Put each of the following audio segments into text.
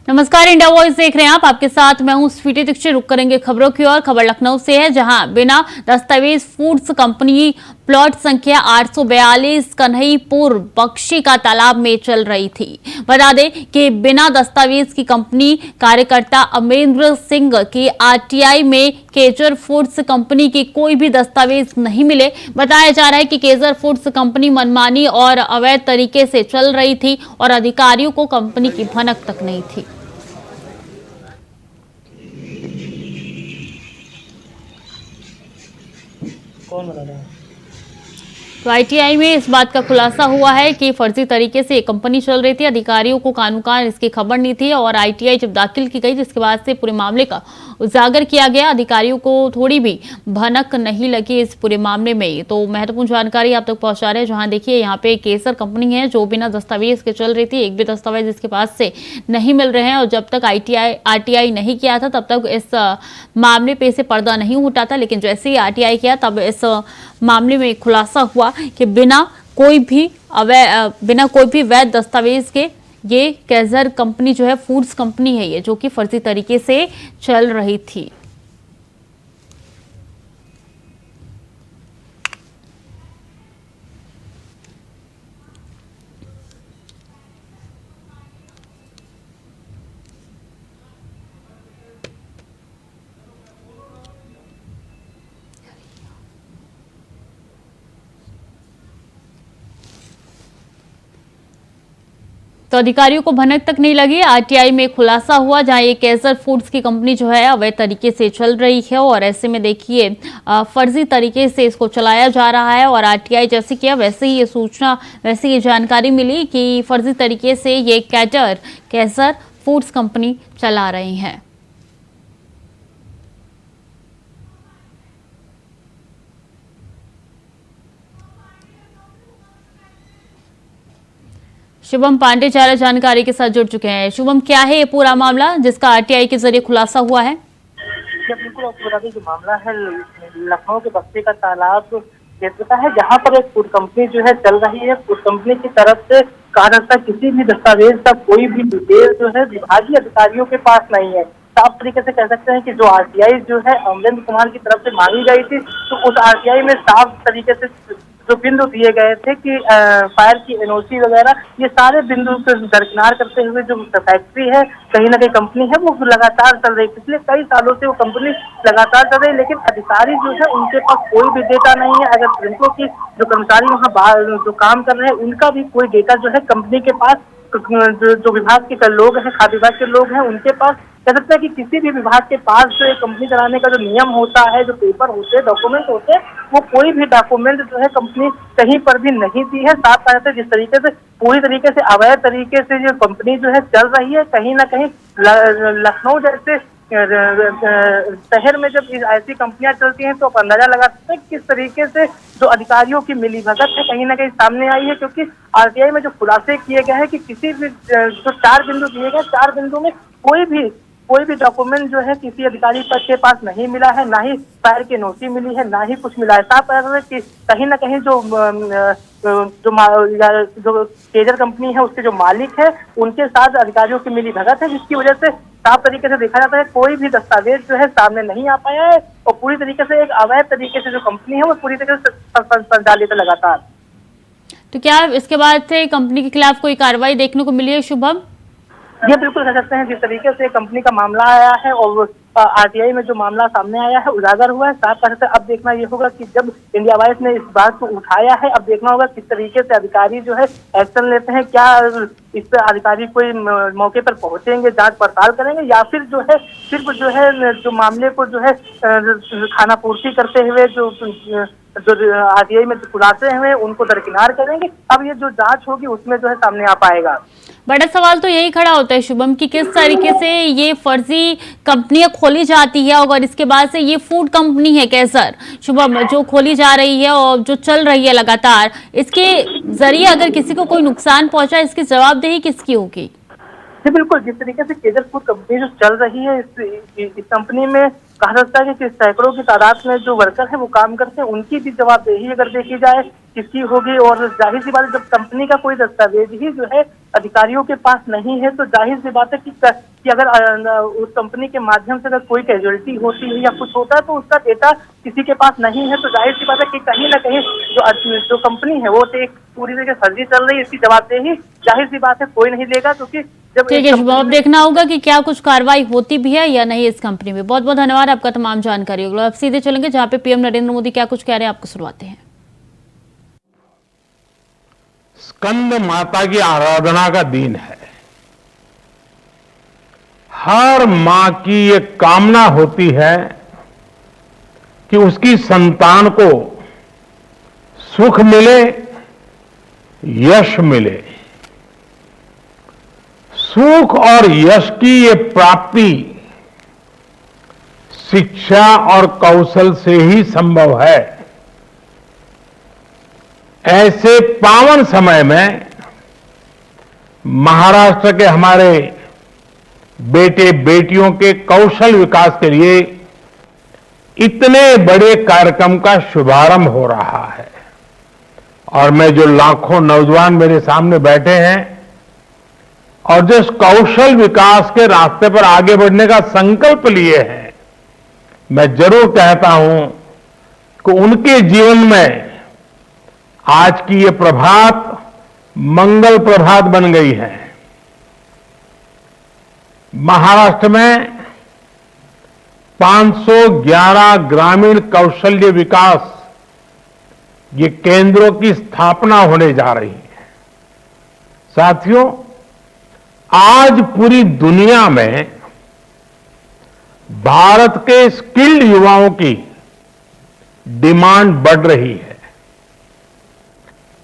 नमस्कार, India voice देख रहे हैं आप। आपके साथ मैं हूं स्वीटी दीक्षित। रुक करेंगे खबरों की ओर। खबर लखनऊ से है, जहां बिना दस्तावेज फूड्स कंपनी प्लॉट संख्या 842 कन्हईपुर बख्शी का तालाब में चल रही थी। बता दें कि बिना दस्तावेज की कंपनी कार्यकर्ता अमरेंद्र सिंह की आरटीआई में केजर फूड्स कंपनी की कोई भी दस्तावेज नहीं मिले। बताया जा रहा है कि केजर फूड्स कंपनी मनमानी और अवैध तरीके से चल रही थी और अधिकारियों को कंपनी की भनक तक नहीं थी। कौन बता रहा है? तो आईटीआई में इस बात का खुलासा हुआ है कि फर्जी तरीके से कंपनी चल रही थी। अधिकारियों को कानून इसकी खबर नहीं थी और आईटीआई जब दाखिल की गई, जिसके बाद से पूरे मामले का उजागर किया गया। अधिकारियों को थोड़ी भी भनक नहीं लगी इस पूरे मामले में। तो महत्वपूर्ण जानकारी आप तक पहुंचा रहे हैं। जहां देखिए, यहाँ पे केसर कंपनी है जो बिना दस्तावेज के चल रही थी। एक भी दस्तावेज इसके पास से नहीं मिल रहे हैं और जब तक आरटीआई नहीं किया था तब तक इस मामले पे से पर्दा नहीं उठा था। लेकिन जैसे ही आरटीआई किया तब इस मामले में खुलासा हुआ कि बिना कोई भी वैध दस्तावेज के ये केजर कंपनी जो है, फूड्स कंपनी है ये, जो कि फर्जी तरीके से चल रही थी। तो अधिकारियों को भनक तक नहीं लगी। आरटीआई में खुलासा हुआ, जहां ये केसर फूड्स की कंपनी जो है अवैध तरीके से चल रही है और ऐसे में देखिए फर्जी तरीके से इसको चलाया जा रहा है। और आरटीआई जैसे किया वैसे ही ये जानकारी मिली कि फर्जी तरीके से ये केसर फूड्स कंपनी चला रही है। शुभम पांडे ज्यादा जानकारी के साथ जुड़ चुके हैं। शुभम, क्या है ये पूरा मामला जिसका आरटीआई के जरिए खुलासा हुआ है? बिल्कुल आपको बता दें, जो मामला है लखनऊ के बक्से का तालाब क्षेत्र का है, जहाँ पर एक फूड कंपनी जो है चल रही है। फूड कंपनी की तरफ से कहा जाता है किसी भी दस्तावेज का कोई भी डिटेल जो है विभागीय अधिकारियों के पास नहीं है। साफ तरीके से कह सकते हैं कि जो आरटीआई जो है अमरेंद्र कुमार की तरफ से मांगी गई थी, तो उस आरटीआई में साफ तरीके से जो बिंदु दिए गए थे कि फायर की एनओसी वगैरह, ये सारे बिंदु को दरकिनार करते हुए जो फैक्ट्री है, कहीं ना कहीं कंपनी है, वो लगातार चल रही। पिछले कई सालों से वो कंपनी लगातार चल रही, लेकिन अधिकारी जो है उनके पास कोई भी डेटा नहीं है। अगर श्रमिकों की जो कर्मचारी वहाँ बाहर जो काम कर रहे हैं, उनका भी कोई डेटा जो है कंपनी के पास, जो विभाग के लोग हैं, खाद्य विभाग के लोग हैं, उनके पास, कह सकते हैं कि किसी भी विभाग के पास जो कंपनी चलाने का जो नियम होता है, जो पेपर होते हैं, डॉक्यूमेंट होते हैं, वो कोई भी डॉक्यूमेंट जो है कंपनी कहीं पर भी नहीं दी है। साफ कहा जाता है, जिस तरीके से पूरी तरीके से अवैध तरीके से जो कंपनी जो है चल रही है, कहीं ना कहीं लखनऊ जैसे शहर में जब ऐसी कंपनियां चलती हैं तो आप अंदाजा लगा सकते हैं किस तरीके से जो अधिकारियों की मिलीभगत है कहीं ना कहीं सामने आई है। क्योंकि आरटीआई में जो खुलासे किए गए हैं कि किसी भी जो 4 बिंदु दिए गए, 4 बिंदु में कोई भी डॉक्यूमेंट जो है किसी अधिकारी के पास नहीं मिला है, ना ही फायर की नोटिस मिली है, ना ही कुछ मिला है। साफ है कि कहीं ना कहीं जो केजर कंपनी है उसके जो मालिक है, उनके साथ अधिकारियों की मिली भगत है, जिसकी वजह से साफ तरीके से देखा जाता है कोई भी दस्तावेज जो है सामने नहीं आ पाया है और पूरी तरीके से एक अवैध तरीके से जो कंपनी है वो पूरी तरीके से संचालित है लगातार। तो क्या इसके बाद से कंपनी के खिलाफ कोई कार्रवाई देखने को मिली है शुभम? ये बिल्कुल कह सकते हैं, जिस तरीके से कंपनी का मामला आया है और आरटीआई में जो मामला सामने आया है, उजागर हुआ है, साफ कह सकते हैं। अब देखना ये होगा कि जब इंडिया वाइज ने इस बात को उठाया है, अब देखना होगा किस तरीके से अधिकारी जो है एक्शन लेते हैं। क्या इस पर अधिकारी कोई मौके पर पहुंचेंगे, जांच पड़ताल करेंगे, या फिर जो है सिर्फ जो मामले को जो है खाना पूर्ति करते हुए जो आरटीआई में खुलासे हुए उनको दरकिनार करेंगे। अब ये जो जांच होगी उसमें जो है सामने आ पाएगा। बड़ा सवाल तो यही खड़ा होता है शुभम कि किस तरीके से ये फर्जी कंपनियां खोली जाती है और इसके बाद से ये फूड कंपनी है केसर शुभम जो खोली जा रही है और जो चल रही है लगातार, इसके जरिए अगर किसी को कोई नुकसान पहुंचा, इसकी जवाबदेही किसकी होगी? जी बिल्कुल, जिस तरीके से केजर फूड कंपनी जो चल रही है, इस कंपनी में कहा जाता है कि सैकड़ों की तादाद में जो वर्कर है वो काम करते हैं, उनकी भी जवाबदेही अगर देखी जाए किसकी होगी। और जाहिर सी बात है, जब कंपनी का कोई दस्तावेज ही जो है अधिकारियों के पास नहीं है, तो जाहिर सी बात है कि अगर उस कंपनी के माध्यम से अगर कोई कैजुअलिटी होती है या कुछ होता है, तो उसका डेटा किसी के पास नहीं है, तो जाहिर सी बात है कि कहीं ना कहीं जो कंपनी है वो तो एक पूरी तरह से फर्जी चल रही है। इसकी जवाबदेही जाहिर सी बात है कोई नहीं लेगा, क्योंकि जब ठीक है शुभम, अब देखना होगा कि क्या कुछ कार्रवाई होती भी है या नहीं इस कंपनी में। बहुत बहुत धन्यवाद आपका तमाम जानकारी। अब सीधे चलेंगे जहां पे पीएम नरेंद्र मोदी क्या कुछ कह रहे हैं, आपको सुनवाते हैं। स्कंद माता की आराधना का दिन है। हर मां की ये कामना होती है कि उसकी संतान को सुख मिले, यश मिले। सुख और यश की ये प्राप्ति शिक्षा और कौशल से ही संभव है। ऐसे पावन समय में महाराष्ट्र के हमारे बेटे बेटियों के कौशल विकास के लिए इतने बड़े कार्यक्रम का शुभारंभ हो रहा है। और मैं जो लाखों नौजवान मेरे सामने बैठे हैं और जिस कौशल विकास के रास्ते पर आगे बढ़ने का संकल्प लिए हैं, मैं जरूर कहता हूं कि उनके जीवन में आज की ये प्रभात मंगल प्रभात बन गई है। महाराष्ट्र में 511 ग्रामीण कौशल्य विकास ये केंद्रों की स्थापना होने जा रही है। साथियों, आज पूरी दुनिया में भारत के स्किल्ड युवाओं की डिमांड बढ़ रही है।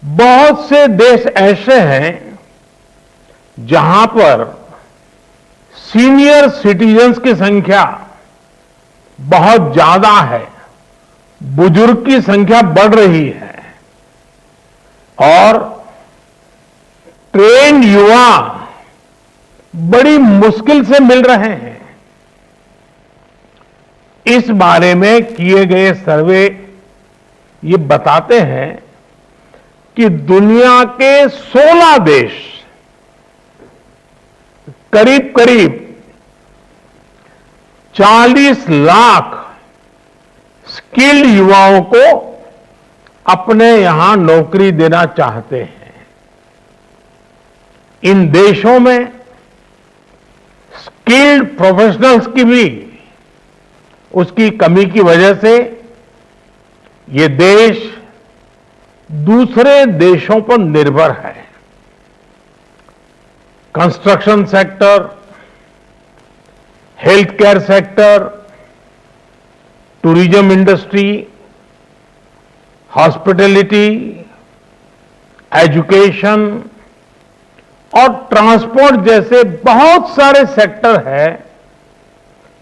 बहुत से देश ऐसे हैं जहां पर सीनियर सिटीजन्स की संख्या बहुत ज्यादा है, बुजुर्ग की संख्या बढ़ रही है और ट्रेन युवा बड़ी मुश्किल से मिल रहे हैं। इस बारे में किए गए सर्वे ये बताते हैं कि दुनिया के 16 देश करीब करीब 40 लाख स्किल्ड युवाओं को अपने यहां नौकरी देना चाहते हैं। इन देशों में स्किल्ड प्रोफेशनल्स की भी उसकी कमी की वजह से ये देश दूसरे देशों पर निर्भर है। Construction sector, health care sector, tourism industry, hospitality, education और ट्रांसपोर्ट जैसे बहुत सारे सेक्टर हैं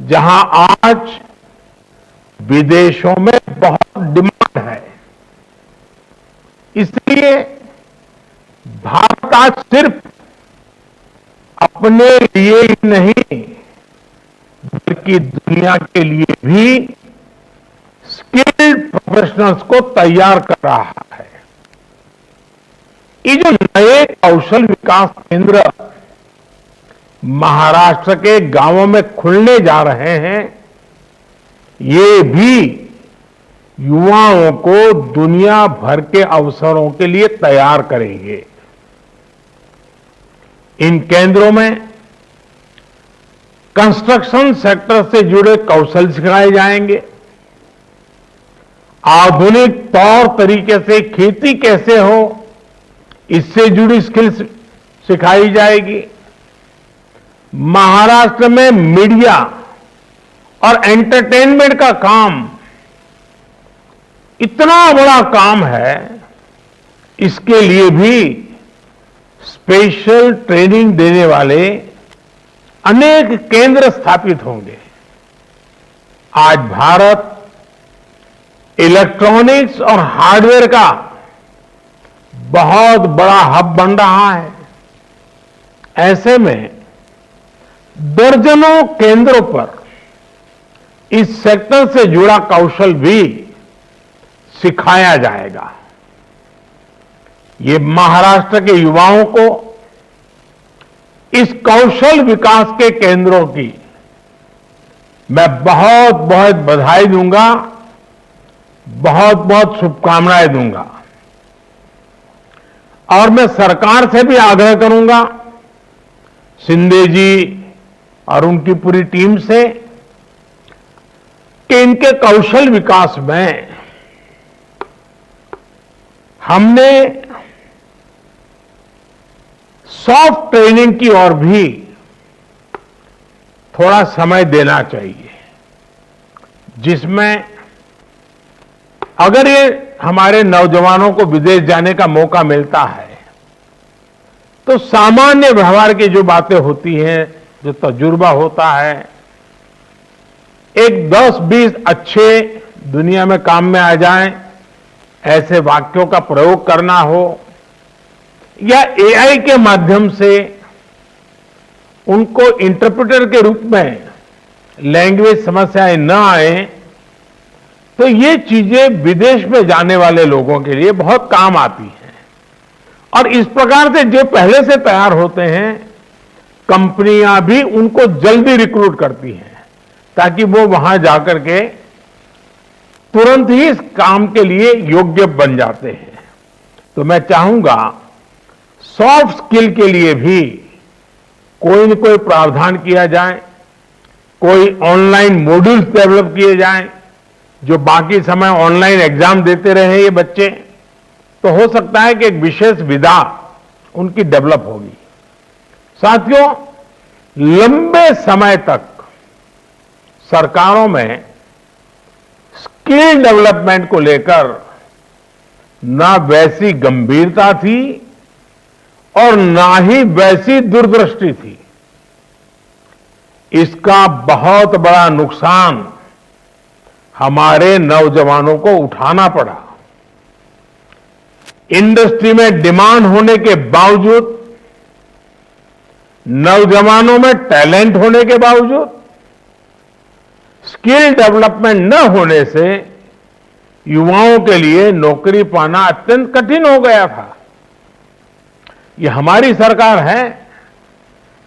जहां आज विदेशों में बहुत डिमांड है। इसलिए भारत आज सिर्फ अपने लिए ही नहीं बल्कि दुनिया के लिए भी स्किल्ड प्रोफेशनल्स को तैयार कर रहा है। ये जो नए कौशल विकास केंद्र महाराष्ट्र के गांवों में खुलने जा रहे हैं, ये भी युवाओं को दुनिया भर के अवसरों के लिए तैयार करेंगे। इन केंद्रों में कंस्ट्रक्शन सेक्टर से जुड़े कौशल सिखाए जाएंगे, आधुनिक तौर तरीके से खेती कैसे हो इससे जुड़ी स्किल्स सिखाई जाएगी। महाराष्ट्र में मीडिया और एंटरटेनमेंट का काम इतना बड़ा काम है, इसके लिए भी स्पेशल ट्रेनिंग देने वाले अनेक केंद्र स्थापित होंगे। आज भारत इलेक्ट्रॉनिक्स और हार्डवेयर का बहुत बड़ा हब बन रहा है। ऐसे में दर्जनों केंद्रों पर इस सेक्टर से जुड़ा कौशल भी सिखाया जाएगा। ये महाराष्ट्र के युवाओं को इस कौशल विकास के केंद्रों की मैं बहुत बहुत बधाई दूंगा, बहुत बहुत शुभकामनाएं दूंगा। और मैं सरकार से भी आग्रह करूंगा, शिंदे जी और उनकी पूरी टीम से, कि इनके कौशल विकास में हमने सॉफ्ट ट्रेनिंग की ओर भी थोड़ा समय देना चाहिए, जिसमें अगर ये हमारे नौजवानों को विदेश जाने का मौका मिलता है तो सामान्य व्यवहार की जो बातें होती हैं, जो तजुर्बा होता है, एक 10-20 अच्छे दुनिया में काम में आ जाएं, ऐसे वाक्यों का प्रयोग करना हो, या एआई के माध्यम से उनको इंटरप्रेटर के रूप में लैंग्वेज समस्याएं न आए, तो ये चीजें विदेश में जाने वाले लोगों के लिए बहुत काम आती हैं। और इस प्रकार से जो पहले से तैयार होते हैं, कंपनियां भी उनको जल्दी रिक्रूट करती हैं, ताकि वो वहां जाकर के तुरंत ही इस काम के लिए योग्य बन जाते हैं। तो मैं चाहूंगा सॉफ्ट स्किल के लिए भी कोई न कोई प्रावधान किया जाए, कोई ऑनलाइन मॉड्यूल्स डेवलप किए जाएं, जो बाकी समय ऑनलाइन एग्जाम देते रहे ये बच्चे, तो हो सकता है कि एक विशेष विधा उनकी डेवलप होगी। साथियों, लंबे समय तक सरकारों में स्किल डेवलपमेंट को लेकर ना वैसी गंभीरता थी और ना ही वैसी दूरदृष्टि थी। इसका बहुत बड़ा नुकसान हमारे नौजवानों को उठाना पड़ा। इंडस्ट्री में डिमांड होने के बावजूद, नौजवानों में टैलेंट होने के बावजूद, स्किल डेवलपमेंट न होने से युवाओं के लिए नौकरी पाना अत्यंत कठिन हो गया था। ये हमारी सरकार है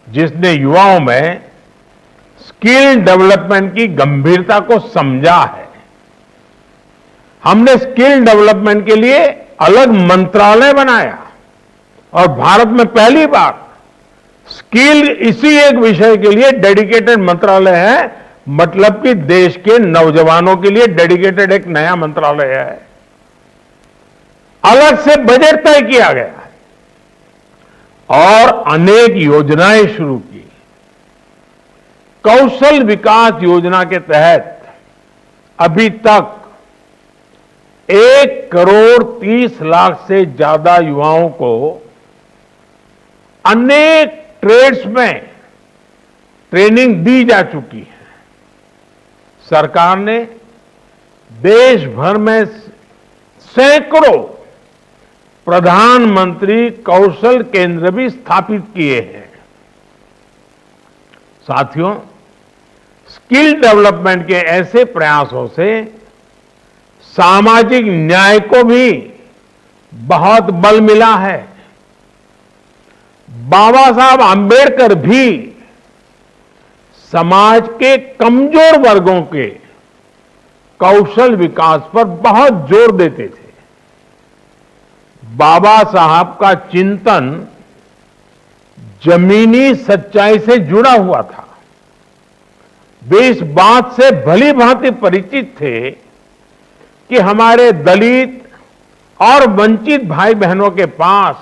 जिसने युवाओं में स्किल डेवलपमेंट की गंभीरता को समझा है। हमने स्किल डेवलपमेंट के लिए अलग मंत्रालय बनाया और भारत में पहली बार स्किल इसी एक विषय के लिए डेडिकेटेड मंत्रालय है, मतलब कि देश के नौजवानों के लिए डेडिकेटेड एक नया मंत्रालय है। अलग से बजट तय किया गया और अनेक योजनाएं शुरू की। कौशल विकास योजना के तहत अभी तक 1,30,00,000 से ज्यादा युवाओं को अनेक ट्रेड्स में ट्रेनिंग दी जा चुकी है। सरकार ने देश भर में सैकड़ों प्रधानमंत्री कौशल केंद्र भी स्थापित किए हैं। साथियों, स्किल डेवलपमेंट के ऐसे प्रयासों से सामाजिक न्याय को भी बहुत बल मिला है। बाबा साहब आंबेडकर भी समाज के कमजोर वर्गों के कौशल विकास पर बहुत जोर देते थे। बाबा साहब का चिंतन जमीनी सच्चाई से जुड़ा हुआ था। वे इस बात से भली भांति परिचित थे कि हमारे दलित और वंचित भाई बहनों के पास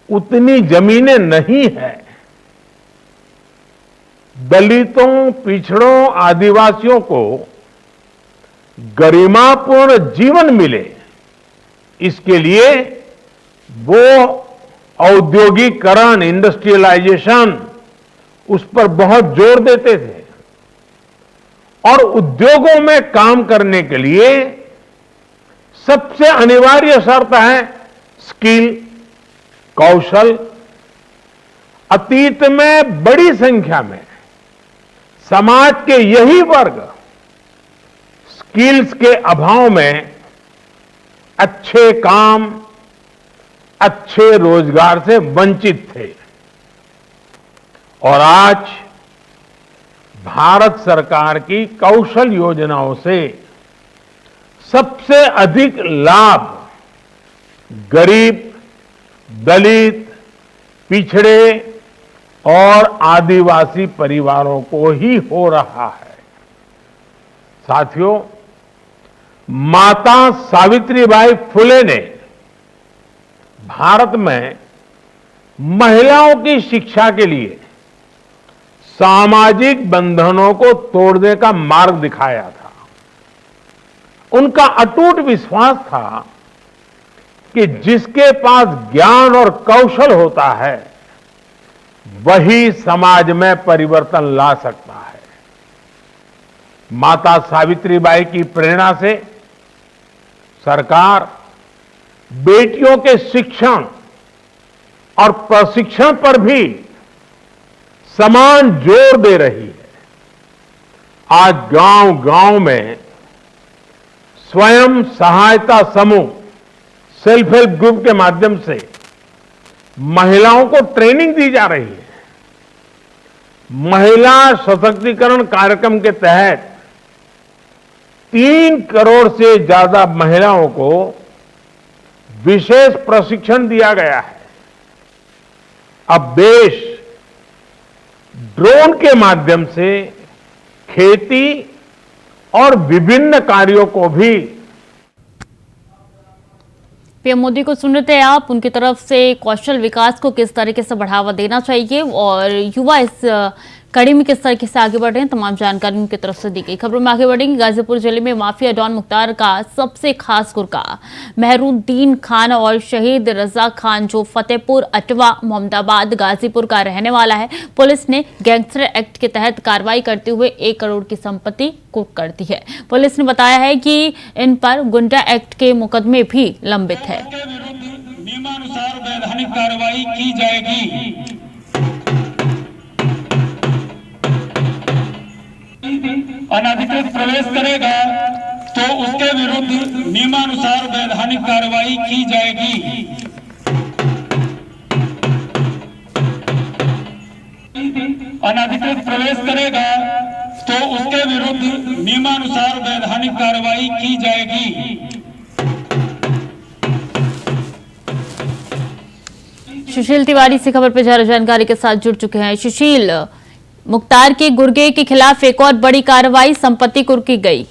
उतनी जमीनें नहीं है। दलितों, पिछड़ों, आदिवासियों को गरिमापूर्ण जीवन मिले, इसके लिए वो औद्योगिकरण, इंडस्ट्रियलाइजेशन, उस पर बहुत जोर देते थे। और उद्योगों में काम करने के लिए सबसे अनिवार्य शर्त है स्किल, कौशल। अतीत में बड़ी संख्या में समाज के यही वर्ग स्किल्स के अभाव में अच्छे काम, अच्छे रोजगार से वंचित थे। और आज भारत सरकार की कौशल योजनाओं से सबसे अधिक लाभ गरीब, दलित, पिछड़े और आदिवासी परिवारों को ही हो रहा है। साथियों, माता सावित्रीबाई फुले ने भारत में महिलाओं की शिक्षा के लिए सामाजिक बंधनों को तोड़ने का मार्ग दिखाया था। उनका अटूट विश्वास था कि जिसके पास ज्ञान और कौशल होता है वही समाज में परिवर्तन ला सकता है। माता सावित्रीबाई की प्रेरणा से सरकार बेटियों के शिक्षण और प्रशिक्षण पर भी समान जोर दे रही है। आज गांव-गांव में स्वयं सहायता समूह, सेल्फ हेल्प ग्रुप के माध्यम से महिलाओं को ट्रेनिंग दी जा रही है। महिला सशक्तिकरण कार्यक्रम के तहत 3 करोड़ से ज्यादा महिलाओं को विशेष प्रशिक्षण दिया गया है। अब देश ड्रोन के माध्यम से खेती और विभिन्न कार्यों को भी। पीएम मोदी को सुन रहे थे आप, उनकी तरफ से कौशल विकास को किस तरीके से बढ़ावा देना चाहिए और युवा इस कड़ी में किस तरीके से आगे बढ़ रहे हैं, तमाम जानकारी उनकी तरफ से दी गई। खबरों में आगे बढ़ेंगे। गाजीपुर जिले में माफिया डॉन मुख्तार का सबसे खास गुर्गा मेहरुद्दीन खान और शहीद रजा खान, जो फतेहपुर अटवा मोहम्मदाबाद गाजीपुर का रहने वाला है, पुलिस ने गैंगस्टर एक्ट के तहत कार्रवाई करते हुए 1 करोड़ की संपत्ति कुर्क कर दी है। पुलिस ने बताया है कि इन पर गुंडा एक्ट के मुकदमे भी लंबित है। नियमानुसार वैधानिक कार्रवाई की जाएगी। अनधिकृत प्रवेश करेगा तो उसके विरुद्ध नियमानुसार वैधानिक कार्रवाई की जाएगी। अनधिकृत प्रवेश करेगा तो उसके विरुद्ध नियमानुसार वैधानिक कार्रवाई की जाएगी। सुशील तिवारी से खबर पर ज्यादा जानकारी के साथ जुड़ चुके हैं। सुशील, मुख्तार के गुर्गे के खिलाफ एक और बड़ी कार्रवाई, संपत्ति कुर्क की गई।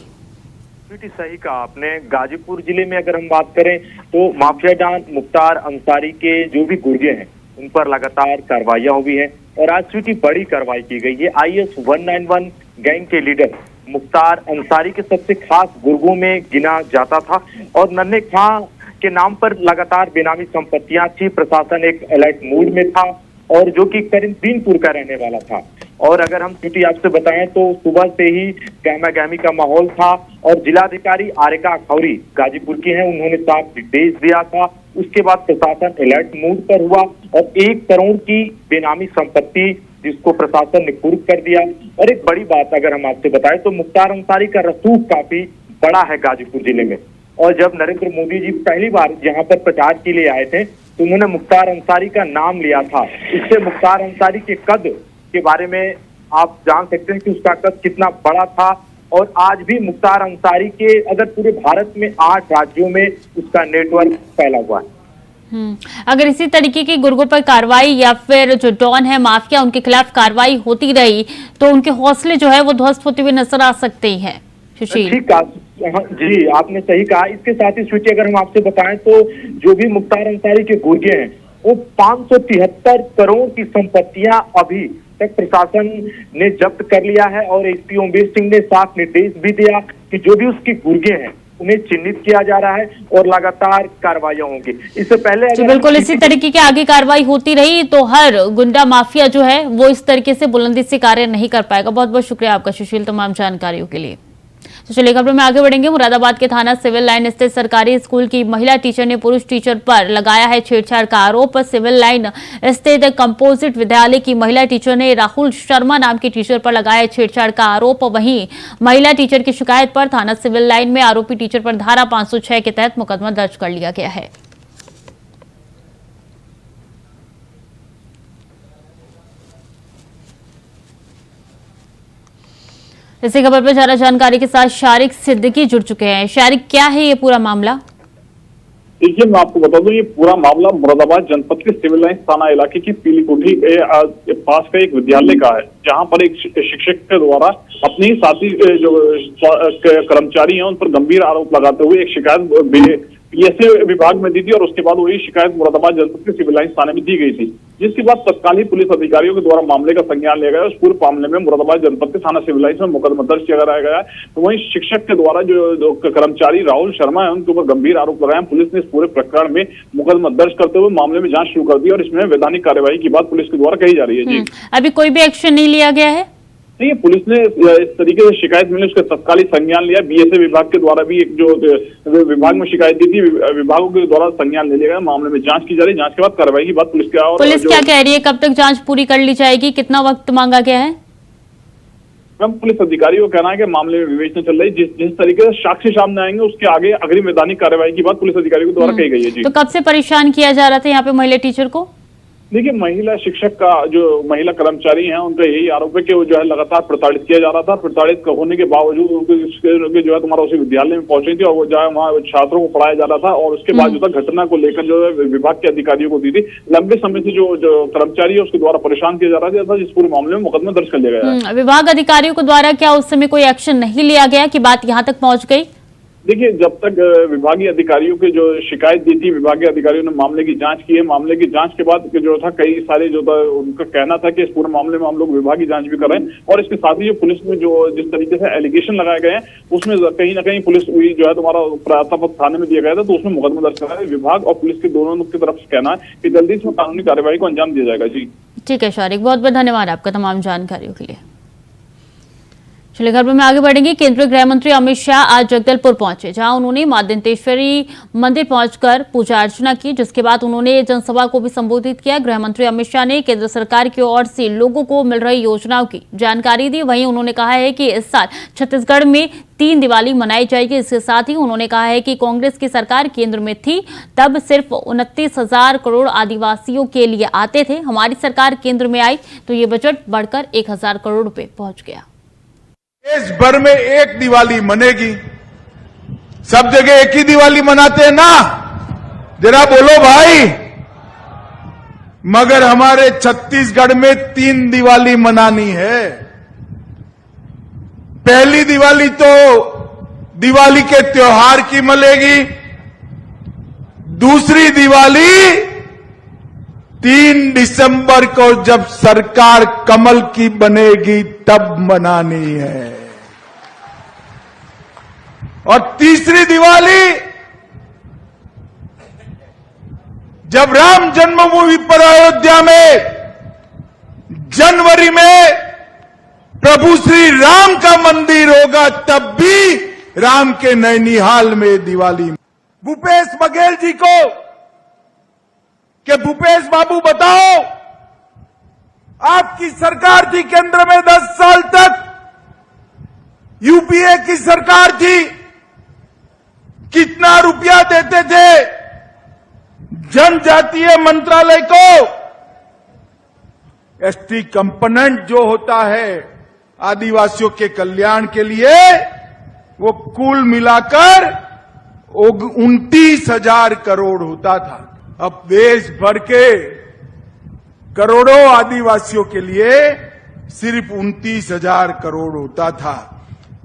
सही कहा आपने। गाजीपुर जिले में अगर हम बात करें तो माफिया डॉन मुख्तार अंसारी के जो भी गुर्गे हैं उन पर लगातार कार्रवाइयां हुई हैं और आज स्वीटी बड़ी कार्रवाई की गई है। IS 191 गैंग के लीडर मुख्तार अंसारी के सबसे खास गुर्गों में गिना जाता था और नन्हे खां के नाम पर लगातार बेनामी संपत्तियां थी। प्रशासन एक अलर्ट मूड में था और जो कि करीमदीनपुर का रहने वाला था। और अगर हम स्थिति आपसे बताएं तो सुबह से ही गहमा-गहमी का माहौल था और जिलाधिकारी आरिका खौरी गाजीपुर की हैं, उन्होंने साफ निर्देश दिया था। उसके बाद प्रशासन अलर्ट मूड पर हुआ और 1 करोड़ की बेनामी संपत्ति जिसको प्रशासन ने कुर्क कर दिया। और एक बड़ी बात अगर हम आपसे बताएं तो मुख्तार अंसारी का रसूख काफी बड़ा है गाजीपुर जिले में। और जब नरेंद्र मोदी जी पहली बार यहाँ पर प्रचार के लिए आए थे तो उन्होंने मुख्तार अंसारी का नाम लिया था। इससे मुख्तार अंसारी के कद के बारे में आप जान सकते हैं कि उसका कद कितना बड़ा था। और आज भी मुख्तार अंसारी के अगर पूरे भारत में 8 राज्यों में उसका नेटवर्क फैला हुआ है। अगर इसी तरीके की गुर्गों पर कार्रवाई या फिर जो डॉन है माफिया उनके खिलाफ कार्रवाई होती रही तो उनके हौसले जो है वो ध्वस्त होते हुए नजर आ सकते हैं। ठीक कहा जी, आपने सही कहा। इसके साथ ही स्वीटी अगर हम आपसे बताएं तो जो भी मुख्तार अंसारी के गुर्गे हैं वो 573 करोड़ की संपत्तियां अभी तक प्रशासन ने जब्त कर लिया है और एसपी ओमवीर सिंह ने साफ निर्देश भी दिया कि जो भी उसके गुर्गे हैं उन्हें चिन्हित किया जा रहा है और लगातार कार्रवाइयां होंगी। इससे पहले बिल्कुल इसी तरीके की आगे कार्रवाई होती रही तो हर गुंडा माफिया जो है वो इस तरीके से बुलंदी से कार्य नहीं कर पाएगा। बहुत बहुत शुक्रिया आपका सुशील, तमाम जानकारियों के लिए। तो चलिए खबर में आगे बढ़ेंगे। मुरादाबाद के थाना सिविल लाइन स्थित सरकारी स्कूल की महिला टीचर ने पुरुष टीचर पर लगाया है छेड़छाड़ का आरोप। सिविल लाइन स्थित कंपोजिट विद्यालय की महिला टीचर ने राहुल शर्मा नाम की टीचर पर लगाया छेड़छाड़ का आरोप। वहीं महिला टीचर की शिकायत पर थाना सिविल लाइन में आरोपी टीचर पर धारा 506 के तहत मुकदमा दर्ज कर लिया गया है। इसी खबर पर ज्यादा जानकारी के साथ शारिक सिद्दीकी जुड़ चुके हैं। शारिक, क्या है ये पूरा मामला? देखिए, मैं आपको बता दूं, ये पूरा मामला मुरादाबाद जनपद के सिविल लाइन थाना इलाके की पीली कोठी के पास का एक विद्यालय का है, जहां पर एक शिक्षक के द्वारा अपने ही साथी जो कर्मचारी हैं उन पर गंभीर आरोप लगाते हुए एक शिकायत पीएसए विभाग में दी थी और उसके बाद वही शिकायत मुरादाबाद जनपद के सिविल लाइन थाने में दी गई थी, जिसके बाद तत्कालीन पुलिस अधिकारियों के द्वारा मामले का संज्ञान लिया गया। उस पूरे मामले में मुरादाबाद जनपद के थाना सिविल लाइन में मुकदमा दर्ज किया गया। तो वहीं शिक्षक के द्वारा जो कर्मचारी राहुल शर्मा है उनके ऊपर गंभीर आरोप लगाए। पुलिस ने इस पूरे प्रकरण में मुकदमा दर्ज करते हुए मामले में जांच शुरू कर दी और इसमें वैधानिक कार्यवाही की बात पुलिस के द्वारा कही जा रही है। जी, अभी कोई भी एक्शन नहीं लिया गया है? नहीं, पुलिस ने इस तरीके से शिकायत मिली, उसका तत्कालीन संज्ञान लिया। बीएसए विभाग के द्वारा भी एक जो विभाग में शिकायत दी थी, विभागों के द्वारा संज्ञान ले लिया गया। मामले में जांच की जा रही है। जांच के बाद कार्रवाई की बात पुलिस क्या कह रही है? कब तक जांच पूरी कर ली जाएगी? कितना वक्त मांगा गया है? मैम, पुलिस अधिकारियों का कहना है कि मामले में विवेचना चल रही है। जिस तरीके से साक्ष्य सामने आएंगे उसके आगे अग्रिम वैधानिक कार्रवाई की बात पुलिस अधिकारियों के द्वारा कही गई है। जी, तो कब से परेशान किया जा रहा था यहाँ पे महिला टीचर को? देखिए, महिला शिक्षक का जो महिला कर्मचारी हैं उनका यही आरोप है कि वो जो है लगातार प्रताड़ित किया जा रहा था। प्रताड़ित होने के बावजूद उनके जो है तुम्हारा उसी विद्यालय में पहुंची थी और वो जो है वहाँ छात्रों को पढ़ाया जा रहा था और उसके बाद जो था घटना को लेकर जो है विभाग के अधिकारियों को दी थी। लंबे समय से जो कर्मचारी है उसके द्वारा परेशान किया जा रहा था, जिस पूरे मामले में मुकदमा दर्ज कर लिया गया है। विभाग अधिकारियों के द्वारा क्या उस समय कोई एक्शन नहीं लिया गया कि बात यहाँ तक पहुंच गई? देखिए, जब तक विभागीय अधिकारियों के जो शिकायत दी थी, विभागीय अधिकारियों ने मामले की जांच की है। मामले की जांच के बाद जो था कई सारे जो था उनका कहना था कि इस पूरे मामले में हम लोग विभागीय जांच भी कर रहे हैं और इसके साथ ही जो पुलिस में जो जिस तरीके से एलिगेशन लगाए गए हैं उसमें कहीं ना कहीं पुलिस जो है तुम्हारा प्राथमिक थाने में दिया गया था, तो उसमें मुकदमा दर्ज करा है। विभाग और पुलिस के दोनों की तरफ से कहना है कि जल्दी इसमें कानूनी कार्रवाई को अंजाम दिया जाएगा। जी, ठीक है शारिक, बहुत बहुत धन्यवाद आपका तमाम जानकारियों के लिए। चलिए खबर में आगे बढ़ेंगे। केंद्रीय गृह मंत्री अमित शाह आज जगदलपुर पहुंचे, जहां उन्होंने मां दंतेश्वरी मंदिर पहुंचकर पूजा अर्चना की, जिसके बाद उन्होंने जनसभा को भी संबोधित किया। गृह मंत्री अमित शाह ने केंद्र सरकार की ओर से लोगों को मिल रही योजनाओं की जानकारी दी। वहीं उन्होंने कहा है कि इस साल छत्तीसगढ़ में 3 दिवाली मनाई जाएगी। इसके साथ ही उन्होंने कहा है कि कांग्रेस की सरकार केंद्र में थी तब सिर्फ 29,000 करोड़ आदिवासियों के लिए आते थे। हमारी सरकार केंद्र में आई तो ये बजट बढ़कर 1,000 करोड़ रुपए पहुंच गया। देश भर में एक दिवाली मनेगी, सब जगह एक ही दिवाली मनाते हैं ना, जरा बोलो भाई। मगर हमारे छत्तीसगढ़ में 3 दिवाली मनानी है। पहली दिवाली तो दिवाली के त्योहार की मनेगी, दूसरी दिवाली 3 दिसंबर को जब सरकार कमल की बनेगी तब मनानी है, और तीसरी दिवाली जब राम जन्मभूमि पर अयोध्या में जनवरी में प्रभु श्री राम का मंदिर होगा, तब भी राम के नैनीहाल में दिवाली। भूपेश बघेल जी को कि भूपेश बाबू बताओ, आपकी सरकार थी केंद्र में 10 साल तक, यूपीए की सरकार थी, कितना रुपया देते थे जनजातीय मंत्रालय को? एसटी कंपोनेंट जो होता है आदिवासियों के कल्याण के लिए, वो कुल मिलाकर 29,000 करोड़ होता था। अब देश भर के करोड़ों आदिवासियों के लिए सिर्फ 29,000 करोड़ होता था।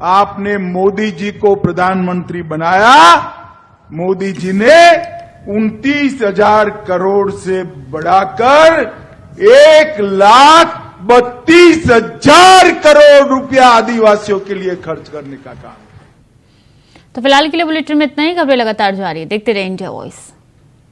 आपने मोदी जी को प्रधानमंत्री बनाया, मोदी जी ने 29,000 करोड़ से बढ़ाकर 1,32,000 करोड़ रुपया आदिवासियों के लिए खर्च करने का काम। तो फिलहाल के लिए बुलेटिन में इतना ही। खबरें लगातार जारी है, देखते रहिए इंडिया वॉइस।